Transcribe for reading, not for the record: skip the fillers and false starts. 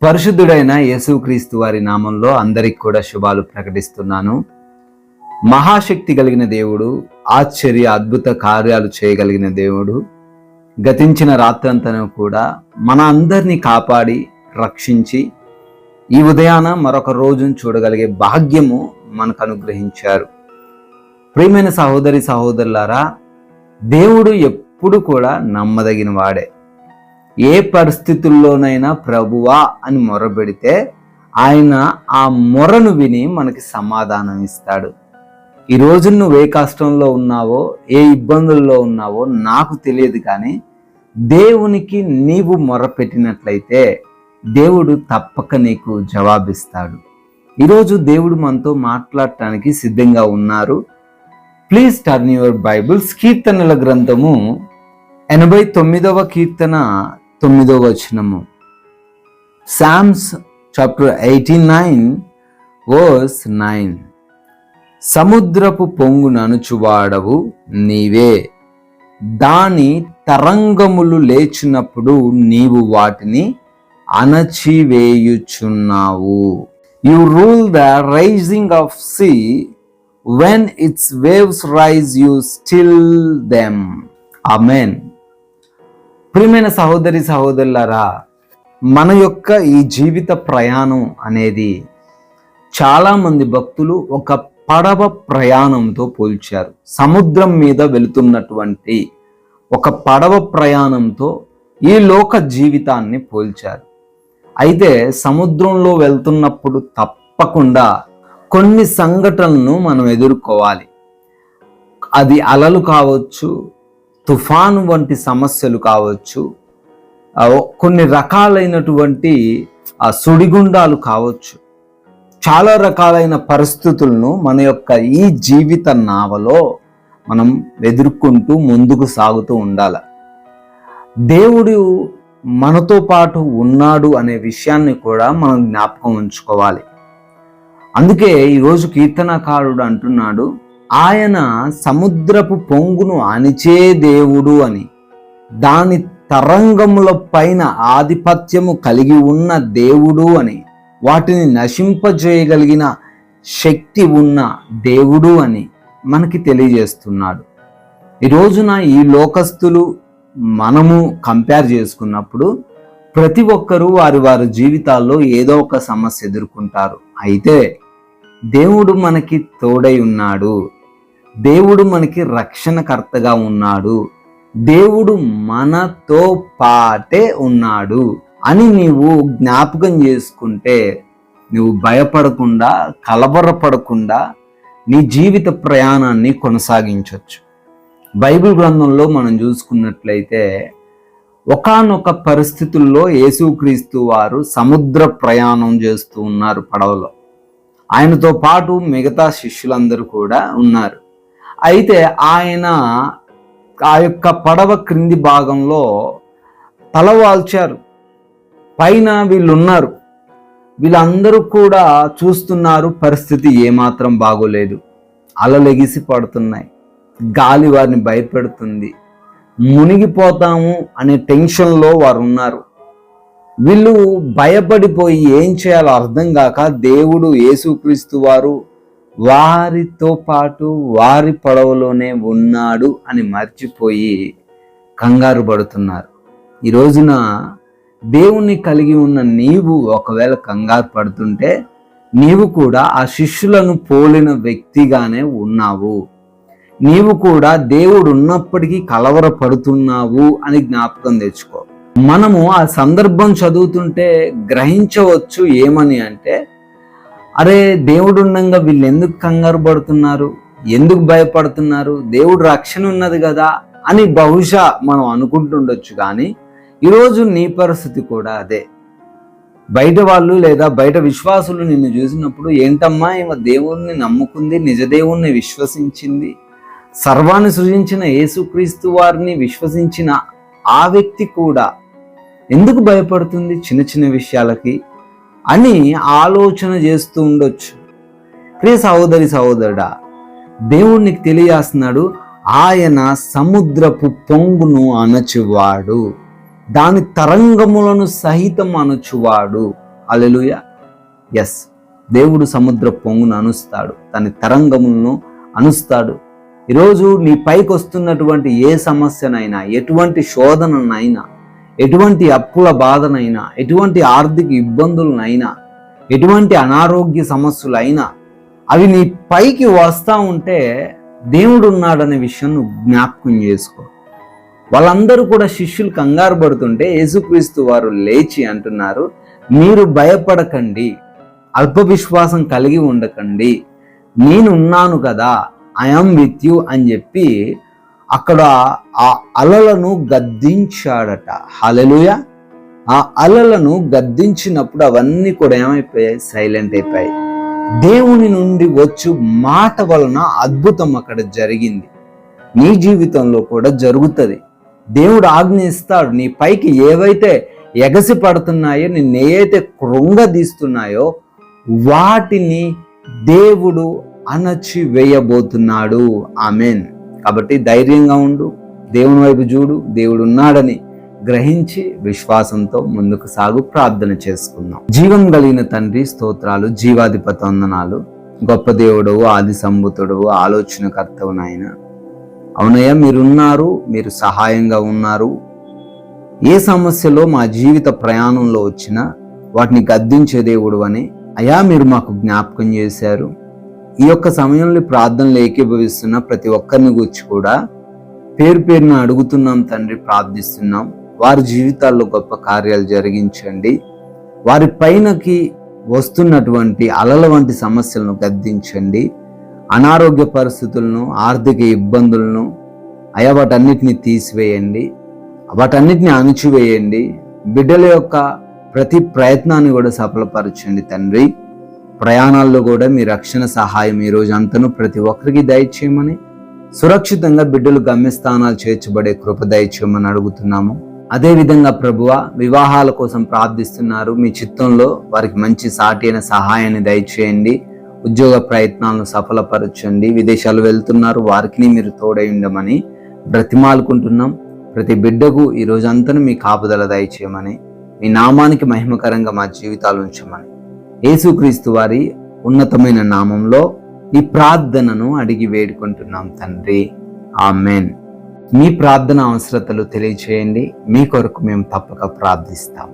పరిశుద్ధుడైన యేసుక్రీస్తు వారి నామంలో అందరికి కూడా శుభాలు ప్రకటిస్తున్నాను. మహాశక్తి కలిగిన దేవుడు, ఆశ్చర్య అద్భుత కార్యాలు చేయగలిగిన దేవుడు గతించిన రాత్రంతను కూడా మన అందరినీ కాపాడి రక్షించి ఈ ఉదయాన మరొక రోజును చూడగలిగే భాగ్యము మనకు అనుగ్రహించారు. ప్రియమైన సహోదరి సహోదరులారా, దేవుడు ఎప్పుడు కూడా నమ్మదగిన వాడే. ఏ పరిస్థితుల్లోనైనా ప్రభువా అని మొరబెడితే ఆయన ఆ మొరను విని మనకి సమాధానం ఇస్తాడు. ఈరోజు నువ్వు ఏ కష్టంలో ఉన్నావో, ఏ ఇబ్బందుల్లో ఉన్నావో నాకు తెలియదు, కానీ దేవునికి నీవు మొరపెట్టినట్లయితే దేవుడు తప్పక నీకు జవాబిస్తాడు. ఈరోజు దేవుడు మనతో మాట్లాడటానికి సిద్ధంగా ఉన్నారు. Please turn your Bibles. కీర్తనల గ్రంథము 89వ కీర్తన 9వ వచనము. Psalms chapter 89 verse 9. సముద్రపు పొంగును అణుచువాడవు నీవే, దాని తరంగములు లేచినప్పుడు నీవు వాటిని అణచివేయుచున్నావు. You rule the rising of sea, when its waves rise you still them. ఆమేన్. ప్రియమైన సహోదరి సహోదరులారా, మన యొక్క ఈ జీవిత ప్రయాణం అనేది చాలా మంది భక్తులు ఒక పడవ ప్రయాణంతో పోల్చారు. సముద్రం మీద వెళుతున్నటువంటి ఒక పడవ ప్రయాణంతో ఈ లోక జీవితాన్ని పోల్చారు. అయితే సముద్రంలో వెళ్తున్నప్పుడు తప్పకుండా కొన్ని సంఘటనలను మనం ఎదుర్కోవాలి. అది అలలు కావచ్చు, తుఫాను వంటి సమస్యలు కావచ్చు, కొన్ని రకాలైనటువంటి సుడిగుండాలు కావచ్చు. చాలా రకాలైన పరిస్థితులను మన యొక్క ఈ జీవిత నావలో మనం ఎదుర్కొంటూ ముందుకు సాగుతూ ఉండాలి. దేవుడు మనతో పాటు ఉన్నాడు అనే విషయాన్ని కూడా మనం జ్ఞాపకం ఉంచుకోవాలి. అందుకే ఈరోజు కీర్తనకారుడు అంటున్నాడు, ఆయన సముద్రపు పొంగును అణిచే దేవుడు అని, దాని తరంగముల పైన ఆధిపత్యము కలిగి ఉన్న దేవుడు అని, వాటిని నశింపజేయగలిగిన శక్తి ఉన్న దేవుడు అని మనకి తెలియజేస్తున్నాడు. ఈ రోజున ఈ లోకస్తులు మనము కంపేర్ చేసుకున్నప్పుడు ప్రతి ఒక్కరూ వారి వారి జీవితాల్లో ఏదో ఒక సమస్య ఎదుర్కొంటారు. అయితే దేవుడు మనకి తోడై ఉన్నాడు, దేవుడు మనకి రక్షణకర్తగా ఉన్నాడు, దేవుడు మనతో పాటే ఉన్నాడు అని నీవు జ్ఞాపకం చేసుకుంటే నువ్వు భయపడకుండా, కలవరపడకుండా నీ జీవిత ప్రయాణాన్ని కొనసాగించవచ్చు. బైబిల్ గ్రంథంలో మనం చూసుకున్నట్లయితే ఒకానొక పరిస్థితుల్లో యేసుక్రీస్తు వారు సముద్ర ప్రయాణం చేస్తూ ఉన్నారు పడవలో. ఆయనతో పాటు మిగతా శిష్యులందరూ కూడా ఉన్నారు. అయితే ఆయన ఆ యొక్క పడవ క్రింది భాగంలో తలవాల్చారు. పైన వీళ్ళు ఉన్నారు, వీళ్ళందరూ కూడా చూస్తున్నారు. పరిస్థితి ఏమాత్రం బాగోలేదు. అలలు ఎగిసి పడుతున్నాయి, గాలి వారిని భయపెడుతుంది, మునిగిపోతాము అనే టెన్షన్లో వారు ఉన్నారు. వీళ్ళు భయపడిపోయి ఏం చేయాలో అర్థం కాక దేవుడు యేసుక్రీస్తు వారు వారితో పాటు వారి పడవలోనే ఉన్నాడు అని మర్చిపోయి కంగారు పడుతున్నారు. ఈ రోజున దేవుణ్ణి కలిగి ఉన్న నీవు ఒకవేళ కంగారు పడుతుంటే నీవు కూడా ఆ శిష్యులను పోలిన వ్యక్తిగానే ఉన్నావు. నీవు కూడా దేవుడు ఉన్నప్పటికీ కలవరపడుతున్నావు అని జ్ఞాపకం తెచ్చుకో. మనము ఆ సందర్భం చదువుతుంటే గ్రహించవచ్చు ఏమని అంటే, అరే దేవుడు ఉండగా వీళ్ళు ఎందుకు కంగారు పడుతున్నారు, ఎందుకు భయపడుతున్నారు, దేవుడు రక్షణ ఉన్నది కదా అని బహుశా మనం అనుకుంటుండొచ్చు. కానీ ఈరోజు నీ పరిస్థితి కూడా అదే. బయట వాళ్ళు లేదా బయట విశ్వాసులు నిన్ను చూసినప్పుడు, ఏంటమ్మా ఈమె దేవుణ్ణి నమ్ముకుంది, నిజ దేవుణ్ణి విశ్వసించింది, సర్వాన్ని సృజించిన యేసుక్రీస్తు వారిని విశ్వసించిన ఆ వ్యక్తి కూడా ఎందుకు భయపడుతుంది చిన్న చిన్న విషయాలకి అని ఆలోచన చేస్తూ ఉండొచ్చు. ప్రియ సహోదరి సహోదరుడా, దేవునికి తెలియజేస్తున్నాడు, ఆయన సముద్రపు పొంగును అణచువాడు, దాని తరంగములను సహితం అణచువాడు. హల్లెలూయా. ఎస్, దేవుడు సముద్ర పొంగును అణుస్తాడు, దాని తరంగములను అణుస్తాడు. ఈరోజు నీ పైకి వస్తున్నటువంటి ఏ సమస్యనైనా, ఎటువంటి శోధననైనా, ఎటువంటి అప్పుల బాధనైనా, ఎటువంటి ఆర్థిక ఇబ్బందులనైనా, ఎటువంటి అనారోగ్య సమస్యలైనా, అవి నీ పైకి వస్తూ ఉంటే దేవుడు ఉన్నాడనే విషయం నువ్వు జ్ఞాపకం చేసుకో. వాళ్ళందరూ కూడా శిష్యులు కంగారు పడుతుంటే యేసుక్రీస్తు వారు లేచి అంటున్నారు, మీరు భయపడకండి, అల్ప విశ్వాసం కలిగి ఉండకండి, నేనున్నాను కదా, ఐఎమ్ విత్ యూ అని చెప్పి అక్కడ ఆ అలలను గద్దించాడట. హల్లెలూయా. ఆ అలలను గద్దించినప్పుడు అవన్నీ కూడా ఏమైపోయాయి? సైలెంట్ అయిపోయాయి. దేవుని నుండి వచ్చు మాట వలన అద్భుతం అక్కడ జరిగింది. నీ జీవితంలో కూడా జరుగుతుంది. దేవుడు ఆజ్ఞ ఇస్తాడు. నీ పైకి ఏవైతే ఎగసి పడుతున్నాయో, నిన్ను ఏవైతే కృంగదీస్తున్నాయో వాటిని దేవుడు అణచి వేయబోతున్నాడు. ఆమేన్. కాబట్టి ధైర్యంగా ఉండు, దేవుని వైపు చూడు, దేవుడు ఉన్నాడని గ్రహించి విశ్వాసంతో ముందుకు సాగు. ప్రార్థన చేసుకుందాం. జీవం కలిగిన తండ్రి, స్తోత్రాలు, జీవాధిపతి వందనాలు. గొప్ప దేవుడవు, ఆది సంభూతుడవు, ఆలోచనకర్తవు నాయన. అవునయ్యా, మీరున్నారు, మీరు సహాయంగా ఉన్నారు. ఏ సమస్యలో మా జీవిత ప్రయాణంలో వచ్చినా వాటిని గద్దించే దేవుడు అని అయ్యా మీరు మాకు జ్ఞాపకం చేశారు. ఈ యొక్క సమయంలో ప్రార్థనలు ఏకీభవిస్తున్న ప్రతి ఒక్కరిని గురించి కూడా పేరు పేరున అడుగుతున్నాం తండ్రి, ప్రార్థిస్తున్నాం. వారి జీవితాల్లో గొప్ప కార్యాలు జరిగించండి. వారి పైనకి వస్తున్నటువంటి అలల వంటి సమస్యలను గద్దించండి. అనారోగ్య పరిస్థితులను, ఆర్థిక ఇబ్బందులను అయ్యా వాటన్నిటిని తీసివేయండి, వాటన్నిటిని అణచివేయండి. బిడ్డల యొక్క ప్రతి ప్రయత్నాన్ని కూడా సఫలపరచండి తండ్రి. ప్రయాణాల్లో కూడా మీ రక్షణ సహాయం ఈ రోజు అంతను ప్రతి ఒక్కరికి దయచేయమని, సురక్షితంగా బిడ్డలు గమ్యస్థానాలు చేర్చబడే కృప దయచేయమని అడుగుతున్నాము. అదేవిధంగా ప్రభువ, వివాహాల కోసం ప్రార్థిస్తున్నారు. మీ చిత్తంలో వారికి మంచి సాటి అయిన సహాయాన్ని దయచేయండి. ఉద్యోగ ప్రయత్నాలను సఫలపరచండి. విదేశాలు వెళ్తున్నారు, వారికి మీరు తోడై ఉండమని బ్రతిమాలుకుంటున్నాం. ప్రతి బిడ్డకు ఈ రోజు అంతను మీ కాపుదల దయచేయమని, మీ నామానికి మహిమకరంగా మా జీవితాలు ఉంచమని యేసుక్రీస్తు వారి ఉన్నతమైన నామంలో ఈ ప్రార్థనను అడిగి వేడుకుంటున్నాం తండ్రి. ఆమెన్. మీ ప్రార్థన అవసరతలు తెలియచేయండి. మీ కొరకు మేము తప్పక ప్రార్థిస్తాం.